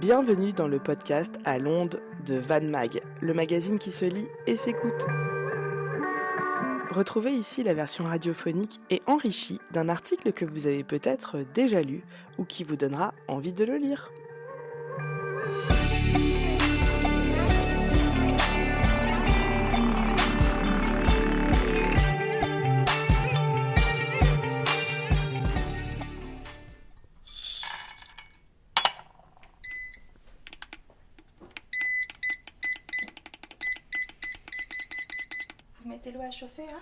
Bienvenue dans le podcast à l'onde de Van Mag, le magazine qui se lit et s'écoute. Retrouvez ici la version radiophonique et enrichie d'un article que vous avez peut-être déjà lu ou qui vous donnera envie de le lire. Vous mettez l'eau à chauffer là ?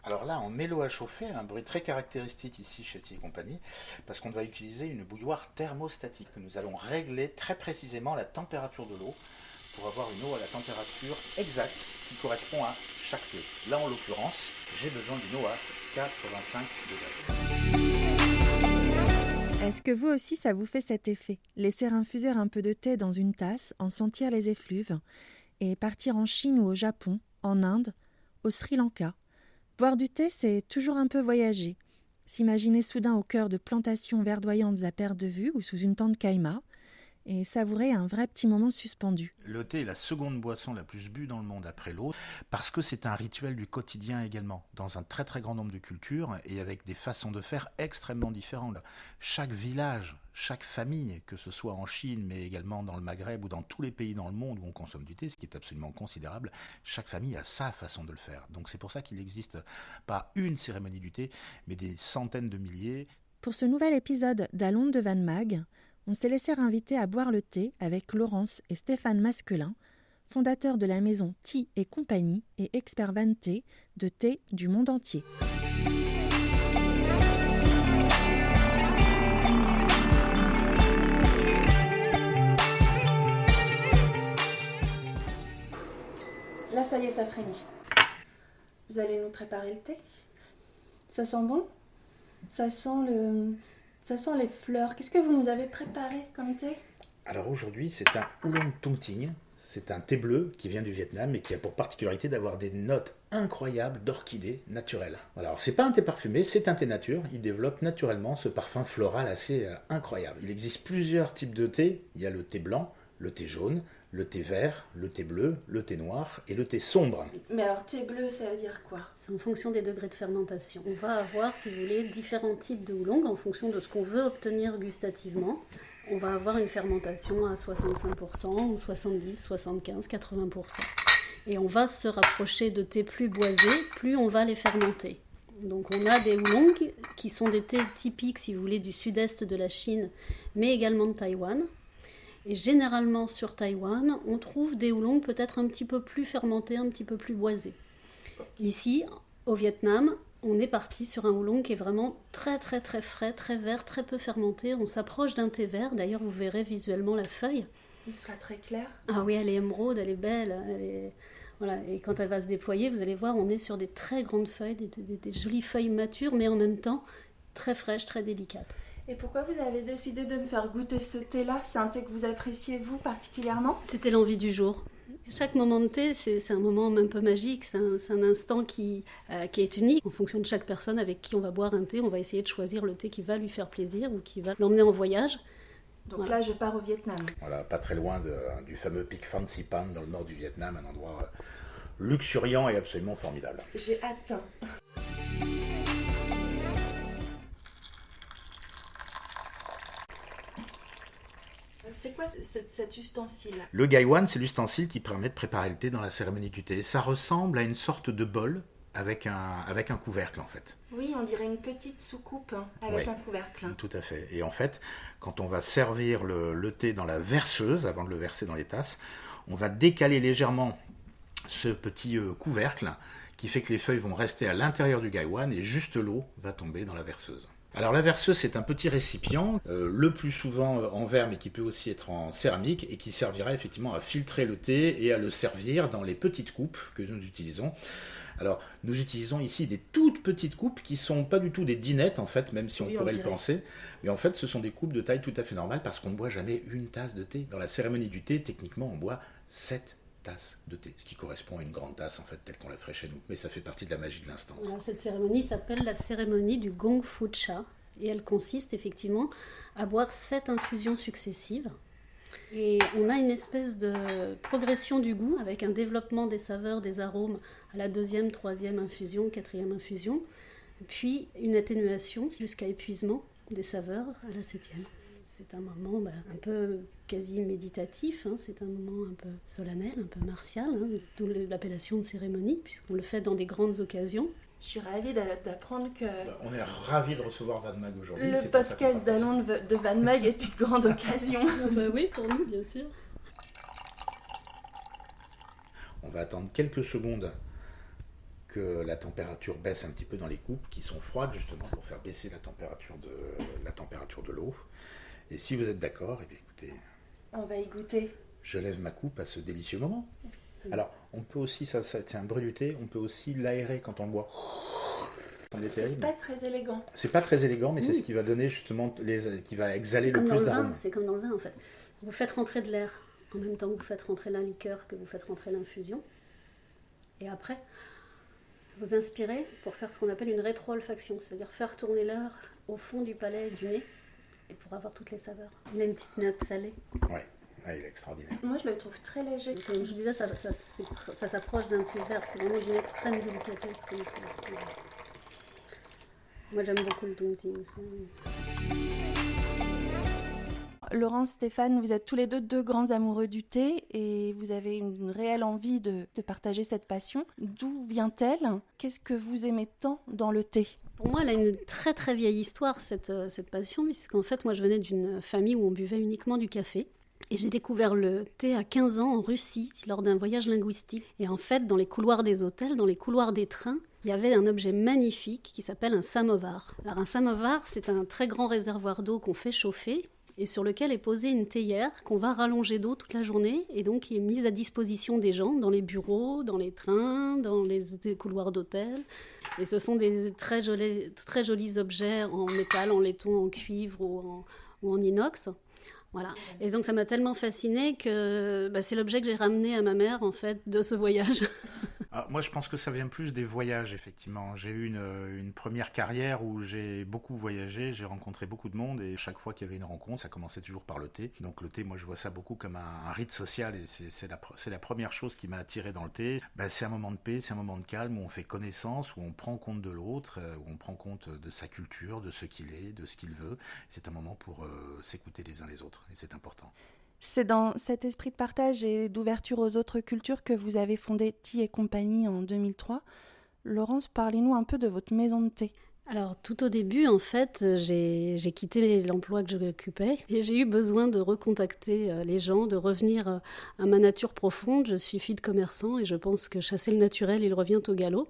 Alors là, on met l'eau à chauffer, un bruit très caractéristique ici chez Thierry Compagnie, parce qu'on va utiliser une bouilloire thermostatique. Nous allons régler très précisément la température de l'eau pour avoir une eau à la température exacte qui correspond à chaque thé. Là, en l'occurrence, j'ai besoin d'une eau à 85 degrés. Est-ce que vous aussi ça vous fait cet effet ? Laisser infuser un peu de thé dans une tasse, en sentir les effluves, et partir en Chine ou au Japon, en Inde, au Sri Lanka. Boire du thé, c'est toujours un peu voyager. S'imaginer soudain au cœur de plantations verdoyantes à perte de vue ou sous une tente caïma, et savourer un vrai petit moment suspendu. Le thé est la seconde boisson la plus bue dans le monde après l'eau, parce que c'est un rituel du quotidien également, dans un très très grand nombre de cultures et avec des façons de faire extrêmement différentes. Chaque village, chaque famille, que ce soit en Chine, mais également dans le Maghreb ou dans tous les pays dans le monde où on consomme du thé, ce qui est absolument considérable, chaque famille a sa façon de le faire. Donc c'est pour ça qu'il n'existe pas une cérémonie du thé, mais des centaines de milliers. Pour ce nouvel épisode d'À l'onde de Van Mag, on s'est laissé inviter à boire le thé avec Laurence et Stéphane Masquelin, fondateurs de la maison Tea et Compagnie et experts Van Thé de thé du monde entier. Là, ça y est, ça frémit. Vous allez nous préparer le thé ? Ça sent bon ? Ça sent les fleurs. Qu'est-ce que vous nous avez préparé comme thé ? Alors aujourd'hui, c'est un Oolong Tung Ting. C'est un thé bleu qui vient du Vietnam et qui a pour particularité d'avoir des notes incroyables d'orchidées naturelles. Alors c'est pas un thé parfumé, c'est un thé nature. Il développe naturellement ce parfum floral assez incroyable. Il existe plusieurs types de thé. Il y a le thé blanc, le thé jaune, le thé vert, le thé bleu, le thé noir et le thé sombre. Mais alors, thé bleu, ça veut dire quoi ? C'est en fonction des degrés de fermentation. On va avoir, si vous voulez, différents types de oolong en fonction de ce qu'on veut obtenir gustativement. On va avoir une fermentation à 65%, ou 70, 75, 80%. Et on va se rapprocher de thés plus boisés, plus on va les fermenter. Donc on a des oolong qui sont des thés typiques, si vous voulez, du sud-est de la Chine, mais également de Taïwan. Et généralement sur Taïwan, on trouve des oolong peut-être un petit peu plus fermentés, un petit peu plus boisés. Ici, au Vietnam, on est parti sur un oolong qui est vraiment très très très frais, très vert, très peu fermenté. On s'approche d'un thé vert, d'ailleurs vous verrez visuellement la feuille. Il sera très clair. Ah oui, elle est émeraude, elle est belle, Voilà. Et quand elle va se déployer, vous allez voir, on est sur des très grandes feuilles, des jolies feuilles matures, mais en même temps très fraîches, très délicates. Et pourquoi vous avez décidé de me faire goûter ce thé-là ? C'est un thé que vous appréciez, vous, particulièrement ? C'était l'envie du jour. Chaque moment de thé, c'est un moment un peu magique, c'est un instant qui est unique. En fonction de chaque personne avec qui on va boire un thé, on va essayer de choisir le thé qui va lui faire plaisir ou qui va l'emmener en voyage. Donc Voilà. là, je pars au Vietnam. Voilà, pas très loin du fameux pic Phan Xipang dans le nord du Vietnam, un endroit luxuriant et absolument formidable. J'ai hâte. C'est quoi cet ustensile ? Le gaiwan, c'est l'ustensile qui permet de préparer le thé dans la cérémonie du thé. Ça ressemble à une sorte de bol avec un couvercle en fait. Oui, on dirait une petite soucoupe avec Oui. un couvercle. Tout à fait. Et en fait, quand on va servir le thé dans la verseuse, avant de le verser dans les tasses, on va décaler légèrement ce petit couvercle qui fait que les feuilles vont rester à l'intérieur du gaiwan et juste l'eau va tomber dans la verseuse. Alors la verseuse, c'est un petit récipient, le plus souvent en verre, mais qui peut aussi être en céramique, et qui servira effectivement à filtrer le thé et à le servir dans les petites coupes que nous utilisons. Alors, nous utilisons ici des toutes petites coupes qui ne sont pas du tout des dinettes, en fait, même si on pourrait le penser. Mais en fait, ce sont des coupes de taille tout à fait normale, parce qu'on ne boit jamais une tasse de thé. Dans la cérémonie du thé, techniquement, on boit 7 tasses de thé, ce qui correspond à une grande tasse, en fait, telle qu'on la ferait chez nous. Mais ça fait partie de la magie de l'instance. Voilà, cette cérémonie s'appelle la cérémonie du Gong Fu Cha, et elle consiste effectivement à boire 7 infusions successives Et on a une espèce de progression du goût avec un développement des saveurs, des arômes à la 2e, 3e infusion, 4e infusion, puis une atténuation jusqu'à épuisement des saveurs à la 7e. C'est un moment un peu quasi méditatif, c'est un moment un peu solennel, un peu martial, d'où l'appellation de cérémonie, puisqu'on le fait dans des grandes occasions. Je suis ravie d'apprendre que On est ravis de recevoir Van Mag aujourd'hui. le podcast d'Alain de Van Mag est une grande occasion. Oui, pour nous, bien sûr. On va attendre quelques secondes que la température baisse un petit peu dans les coupes qui sont froides justement pour faire baisser la température de l'eau. Et si vous êtes d'accord, écoutez, On va y goûter. je lève ma coupe à ce délicieux moment. Alors, on peut aussi, ça c'est un brût du thé, on peut aussi l'aérer quand on le boit. C'est pas très élégant. C'est pas très élégant, mais c'est ce qui va donner justement, qui va exhaler le plus d'arômes. C'est comme dans le vin en fait. Vous faites rentrer de l'air en même temps que vous faites rentrer la liqueur, que vous faites rentrer l'infusion. Et après, vous inspirez pour faire ce qu'on appelle une rétro-olfaction, c'est-à-dire faire tourner l'air au fond du palais et du nez, et pour avoir toutes les saveurs. Il a une petite note salée. Ouais, il est extraordinaire. Moi, je le trouve très léger. Et comme je vous disais, ça s'approche d'un thé vert, c'est vraiment d'une extrême délicatesse. Moi, j'aime beaucoup le Dongting aussi. Laurence, Stéphane, vous êtes tous les deux grands amoureux du thé et vous avez une réelle envie de partager cette passion. D'où vient-elle ? Qu'est-ce que vous aimez tant dans le thé ? Pour moi, elle a une très très vieille histoire, cette passion, puisqu'en fait, moi, je venais d'une famille où on buvait uniquement du café. Et j'ai découvert le thé à 15 ans en Russie, lors d'un voyage linguistique. Et en fait, dans les couloirs des hôtels, dans les couloirs des trains, il y avait un objet magnifique qui s'appelle un samovar. Alors un samovar, c'est un très grand réservoir d'eau qu'on fait chauffer et sur lequel est posée une théière qu'on va rallonger d'eau toute la journée et donc qui est mise à disposition des gens dans les bureaux, dans les trains, dans les couloirs d'hôtels. Et ce sont des très jolis objets en métal, en laiton, en cuivre ou en inox. Voilà. Et donc ça m'a tellement fascinée que c'est l'objet que j'ai ramené à ma mère en fait de ce voyage. Moi je pense que ça vient plus des voyages effectivement. J'ai eu une première carrière où j'ai beaucoup voyagé, j'ai rencontré beaucoup de monde et chaque fois qu'il y avait une rencontre, ça commençait toujours par le thé. Donc le thé, moi je vois ça beaucoup comme un rite social et c'est la première chose qui m'a attiré dans le thé. C'est un moment de paix, c'est un moment de calme où on fait connaissance, où on prend compte de l'autre, où on prend compte de sa culture, de ce qu'il est, de ce qu'il veut. C'est un moment pour s'écouter les uns les autres. Et c'est important. C'est dans cet esprit de partage et d'ouverture aux autres cultures que vous avez fondé Tea et Compagnie en 2003. Laurence, parlez-nous un peu de votre maison de thé. Alors tout au début, en fait, j'ai quitté l'emploi que j'occupais et j'ai eu besoin de recontacter les gens, de revenir à ma nature profonde. Je suis fille de commerçant et je pense que chasser le naturel, il revient au galop.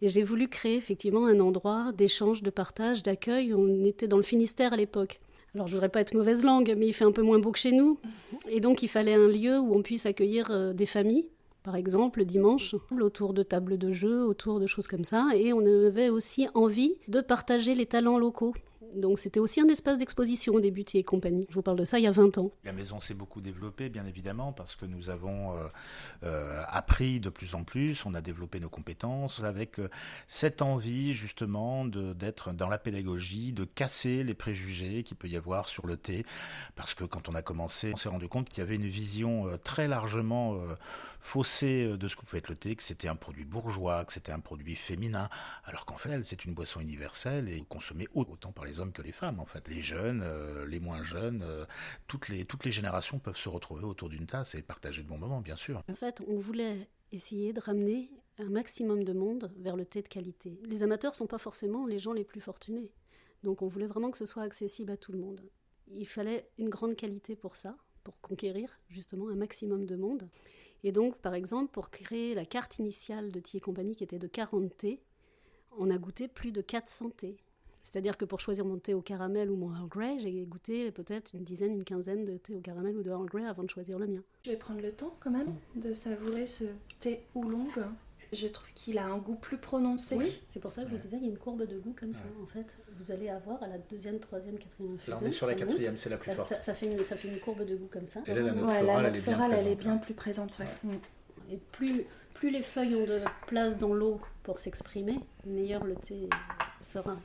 Et j'ai voulu créer effectivement un endroit d'échange, de partage, d'accueil. On était dans le Finistère à l'époque. Alors, je ne voudrais pas être mauvaise langue, mais il fait un peu moins beau que chez nous. Et donc, il fallait un lieu où on puisse accueillir des familles, par exemple, le dimanche, autour de tables de jeux, autour de choses comme ça. Et on avait aussi envie de partager les talents locaux. Donc, c'était aussi un espace d'exposition au début Tea et Compagnie. Je vous parle de ça il y a 20 ans. La maison s'est beaucoup développée, bien évidemment, parce que nous avons appris de plus en plus, on a développé nos compétences avec cette envie, justement, d'être dans la pédagogie, de casser les préjugés qu'il peut y avoir sur le thé. Parce que quand on a commencé, on s'est rendu compte qu'il y avait une vision très largement faussée de ce que pouvait être le thé, que c'était un produit bourgeois, que c'était un produit féminin, alors qu'en fait, c'est une boisson universelle et consommée autant par les hommes que les femmes, en fait. Les jeunes, les moins jeunes, toutes les générations peuvent se retrouver autour d'une tasse et partager de bons moments, bien sûr. En fait, on voulait essayer de ramener un maximum de monde vers le thé de qualité. Les amateurs ne sont pas forcément les gens les plus fortunés. Donc on voulait vraiment que ce soit accessible à tout le monde. Il fallait une grande qualité pour ça, pour conquérir justement un maximum de monde. Et donc, par exemple, pour créer la carte initiale de Tea et Compagnie qui était de 40 thés, on a goûté plus de 400 thés. C'est-à-dire que pour choisir mon thé au caramel ou mon Earl Grey, j'ai goûté peut-être une quinzaine de thés au caramel ou de Earl Grey avant de choisir le mien. Je vais prendre le temps quand même de savourer ce thé oolong. Je trouve qu'il a un goût plus prononcé. Oui, c'est pour ça que je vous disais, il y a une courbe de goût comme ça. En fait, vous allez avoir à la 2e, 3e, 4e infusion. Là, on est sur la 4e, c'est la plus forte. Ça fait une courbe de goût comme ça. Et là, la note florale, elle est bien plus présente. Ouais. Et plus les feuilles ont de place dans l'eau pour s'exprimer, meilleur le thé sera.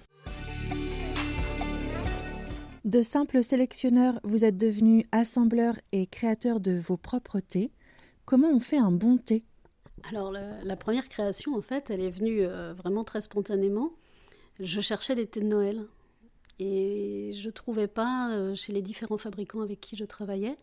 De simples sélectionneurs, vous êtes devenus assembleurs et créateurs de vos propres thés. Comment on fait un bon thé ? Alors la première création, en fait, elle est venue vraiment très spontanément. Je cherchais des thés de Noël et je ne trouvais pas chez les différents fabricants avec qui je travaillais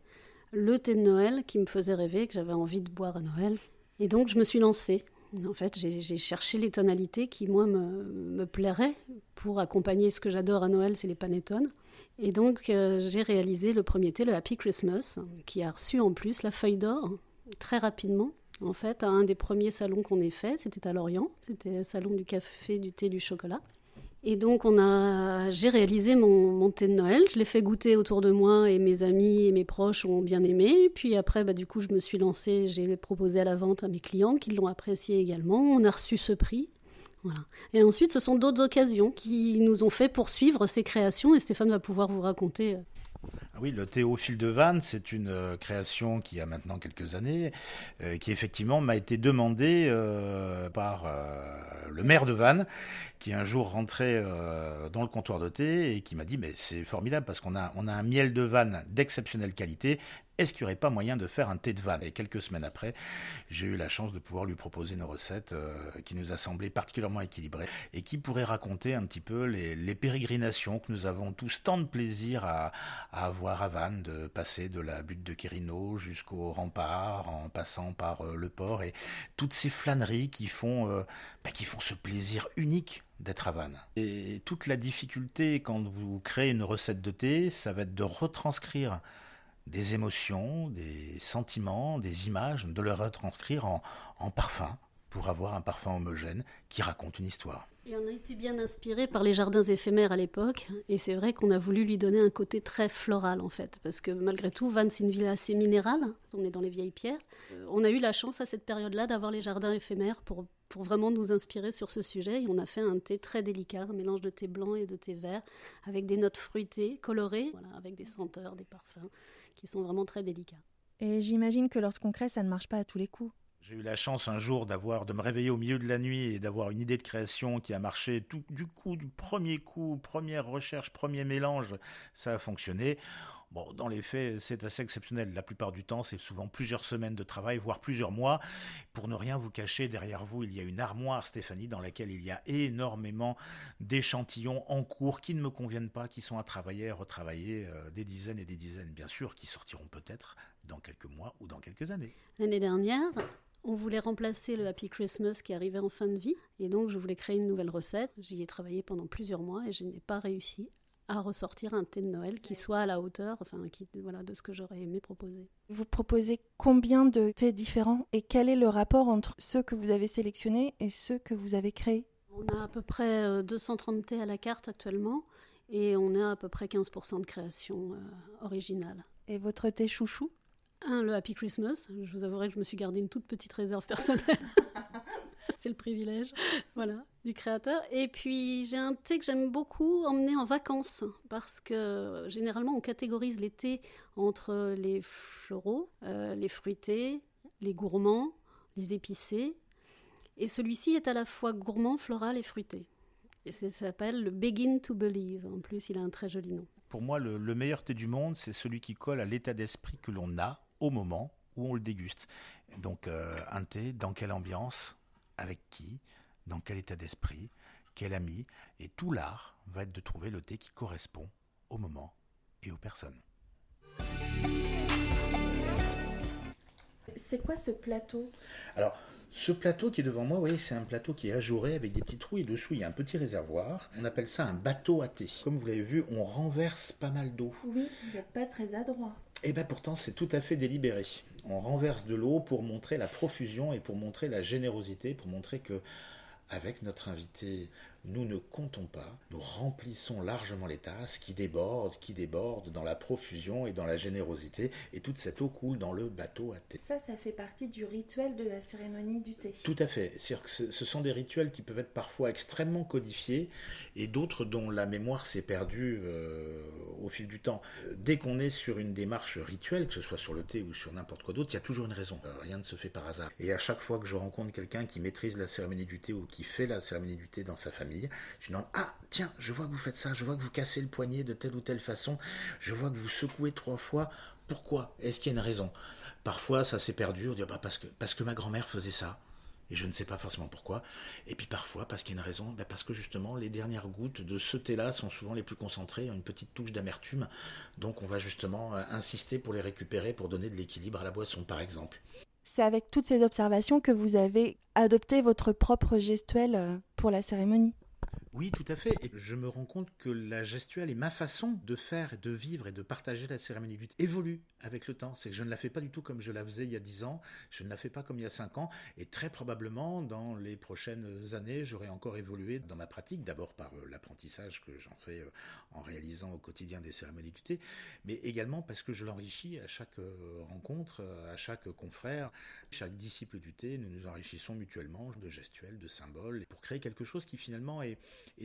le thé de Noël qui me faisait rêver, que j'avais envie de boire à Noël. Et donc je me suis lancée. En fait, j'ai cherché les tonalités qui, moi, me plairaient pour accompagner ce que j'adore à Noël, c'est les panettones. Et donc j'ai réalisé le premier thé, le Happy Christmas, qui a reçu en plus la feuille d'or très rapidement. En fait, à un des premiers salons qu'on ait fait, c'était à Lorient, c'était le salon du café, du thé, du chocolat. Et donc j'ai réalisé mon thé de Noël, je l'ai fait goûter autour de moi et mes amis et mes proches ont bien aimé. Puis après, du coup, je me suis lancée, j'ai proposé à la vente à mes clients qui l'ont apprécié également. On a reçu ce prix. Voilà. Et ensuite, ce sont d'autres occasions qui nous ont fait poursuivre ces créations et Stéphane va pouvoir vous raconter. Ah oui, le thé au fil de Vannes, c'est une création qui a maintenant quelques années, qui effectivement m'a été demandée par le maire de Vannes, qui un jour rentrait dans le comptoir de thé et qui m'a dit mais c'est formidable parce qu'on a un miel de Vannes d'exceptionnelle qualité. Est-ce qu'il n'y aurait pas moyen de faire un thé de Vannes ? Et quelques semaines après, j'ai eu la chance de pouvoir lui proposer une recette qui nous a semblé particulièrement équilibrée et qui pourrait raconter un petit peu les pérégrinations que nous avons tous tant de plaisir à avoir à Vannes, de passer de la butte de Quérino jusqu'au rempart, en passant par le port et toutes ces flâneries qui font ce plaisir unique d'être à Vannes. Et toute la difficulté quand vous créez une recette de thé, ça va être de retranscrire des émotions, des sentiments, des images, de le retranscrire en parfum, pour avoir un parfum homogène qui raconte une histoire. Et on a été bien inspiré par les jardins éphémères à l'époque, et c'est vrai qu'on a voulu lui donner un côté très floral en fait, parce que malgré tout, Vannes c'est une ville assez minérale, on est dans les vieilles pierres. On a eu la chance à cette période-là d'avoir les jardins éphémères pour vraiment nous inspirer sur ce sujet, et on a fait un thé très délicat, un mélange de thé blanc et de thé vert, avec des notes fruitées, colorées, voilà, avec des senteurs, des parfums, qui sont vraiment très délicats. Et j'imagine que lorsqu'on crée, ça ne marche pas à tous les coups. J'ai eu la chance un jour de me réveiller au milieu de la nuit et d'avoir une idée de création qui a marché du premier coup, première recherche, premier mélange, ça a fonctionné. Bon, dans les faits, c'est assez exceptionnel. La plupart du temps, c'est souvent plusieurs semaines de travail, voire plusieurs mois. Pour ne rien vous cacher, derrière vous, il y a une armoire, Stéphanie, dans laquelle il y a énormément d'échantillons en cours qui ne me conviennent pas, qui sont à travailler, à retravailler, des dizaines et des dizaines, bien sûr, qui sortiront peut-être dans quelques mois ou dans quelques années. L'année dernière, on voulait remplacer le Happy Christmas qui arrivait en fin de vie. Et donc, je voulais créer une nouvelle recette. J'y ai travaillé pendant plusieurs mois et je n'ai pas réussi à ressortir un thé de Noël qui soit à la hauteur de ce que j'aurais aimé proposer. Vous proposez combien de thés différents et quel est le rapport entre ceux que vous avez sélectionnés et ceux que vous avez créés ? On a à peu près 230 thés à la carte actuellement et on a à peu près 15% de création originale. Et votre thé chouchou ? Le Happy Christmas. Je vous avouerai que je me suis gardé une toute petite réserve personnelle. C'est le privilège, du créateur. Et puis, j'ai un thé que j'aime beaucoup emmener en vacances parce que généralement, on catégorise les thés entre les floraux, les fruités, les gourmands, les épicés. Et celui-ci est à la fois gourmand, floral et fruité. Et ça s'appelle le Begin to Believe. En plus, il a un très joli nom. Pour moi, le meilleur thé du monde, c'est celui qui colle à l'état d'esprit que l'on a au moment où on le déguste. Donc, un thé, dans quelle ambiance ? Avec qui, dans quel état d'esprit, quel ami, et tout l'art va être de trouver le thé qui correspond au moment et aux personnes. C'est quoi ce plateau ? Alors, ce plateau qui est devant moi, vous voyez, c'est un plateau qui est ajouré avec des petits trous et dessous il y a un petit réservoir. On appelle ça un bateau à thé. Comme vous l'avez vu, on renverse pas mal d'eau. Oui, vous n'êtes pas très adroit. Et bien pourtant, c'est tout à fait délibéré. On renverse de l'eau pour montrer la profusion et pour montrer la générosité, pour montrer que, avec notre invité, nous ne comptons pas, nous remplissons largement les tasses qui débordent dans la profusion et dans la générosité, et toute cette eau coule dans le bateau à thé. Ça fait partie du rituel de la cérémonie du thé. Tout à fait. C'est-à-dire que ce sont des rituels qui peuvent être parfois extrêmement codifiés, et d'autres dont la mémoire s'est perdue au fil du temps. Dès qu'on est sur une démarche rituelle, que ce soit sur le thé ou sur n'importe quoi d'autre, il y a toujours une raison. Rien ne se fait par hasard. Et à chaque fois que je rencontre quelqu'un qui maîtrise la cérémonie du thé ou qui fait la cérémonie du thé dans sa famille, je lui demande: ah tiens, je vois que vous faites ça, je vois que vous cassez le poignet de telle ou telle façon, je vois que vous secouez 3 fois. Pourquoi? Est-ce qu'il y a une raison? Parfois ça s'est perdu, on dit parce que ma grand-mère faisait ça. Et je ne sais pas forcément pourquoi. Et puis parfois, parce qu'il y a une raison, parce que justement, les dernières gouttes de ce thé-là sont souvent les plus concentrées, ont une petite touche d'amertume. Donc on va justement insister pour les récupérer, pour donner de l'équilibre à la boisson, par exemple. C'est avec toutes ces observations que vous avez adopté votre propre gestuelle pour la cérémonie. Oui, tout à fait. Et je me rends compte que la gestuelle et ma façon de faire, et de vivre et de partager la cérémonie du thé évolue avec le temps. C'est que je ne la fais pas du tout comme je la faisais il y a 10 ans, je ne la fais pas comme il y a 5 ans, et très probablement, dans les prochaines années, j'aurai encore évolué dans ma pratique, d'abord par l'apprentissage que j'en fais en réalisant au quotidien des cérémonies du thé, mais également parce que je l'enrichis à chaque rencontre, à chaque confrère, chaque disciple du thé, nous nous enrichissons mutuellement de gestuels, de symboles, pour créer quelque chose qui finalement est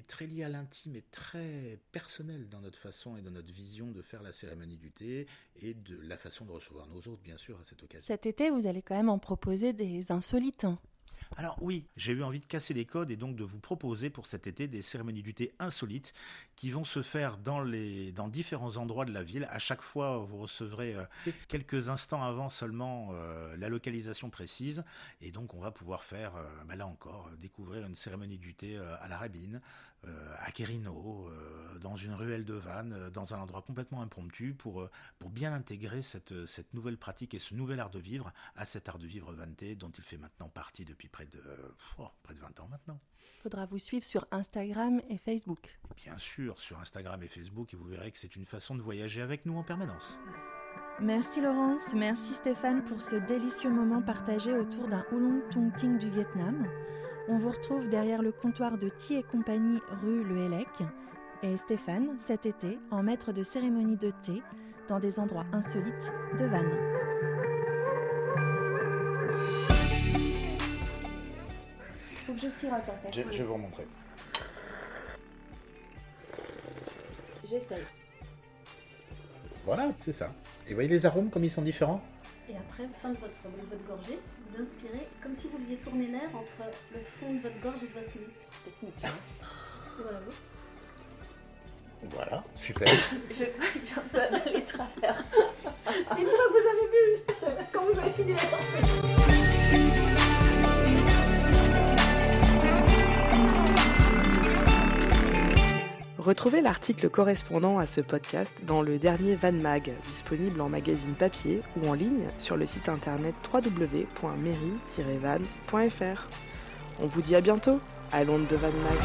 très lié à l'intime et très personnel dans notre façon et dans notre vision de faire la cérémonie du thé et de la façon de recevoir nos hôtes, bien sûr, à cette occasion. Cet été, vous allez quand même en proposer des insolites. Alors oui, j'ai eu envie de casser les codes et donc de vous proposer pour cet été des cérémonies du thé insolites qui vont se faire dans différents endroits de la ville. À chaque fois, vous recevrez quelques instants avant seulement la localisation précise et donc on va pouvoir faire, là encore, découvrir une cérémonie du thé à la Rabine, à Quérino, dans une ruelle de Vannes, dans un endroit complètement impromptu pour bien intégrer cette nouvelle pratique et ce nouvel art de vivre à cet art de vivre vannetais dont il fait maintenant partie depuis près de 20 ans maintenant. Il faudra vous suivre sur Instagram et Facebook. Bien sûr, sur Instagram et Facebook, et vous verrez que c'est une façon de voyager avec nous en permanence. Merci Laurence, merci Stéphane pour ce délicieux moment partagé autour d'un Oolong Tung Ting du Vietnam. On vous retrouve derrière le comptoir de Thi et compagnie rue Le Hellec. Et Stéphane, cet été, en maître de cérémonie de thé dans des endroits insolites de Vannes. Faut que je sirote en fait. Je vais vous remontrer. J'essaye. Voilà, c'est ça. Et vous voyez les arômes comme ils sont différents? Et après, fin de votre gorgée, vous inspirez comme si vous faisiez tourner l'air entre le fond de votre gorge et de votre nez. C'est technique. Hein. Voilà. Voilà, super. Je crois que j'ai un peu avalé travers. C'est une fois que vous avez bu, quand vous avez fini la gorgée. Retrouvez l'article correspondant à ce podcast dans le dernier Van Mag, disponible en magazine papier ou en ligne sur le site internet www.mairie-van.fr. On vous dit à bientôt à l'onde de Van Mag.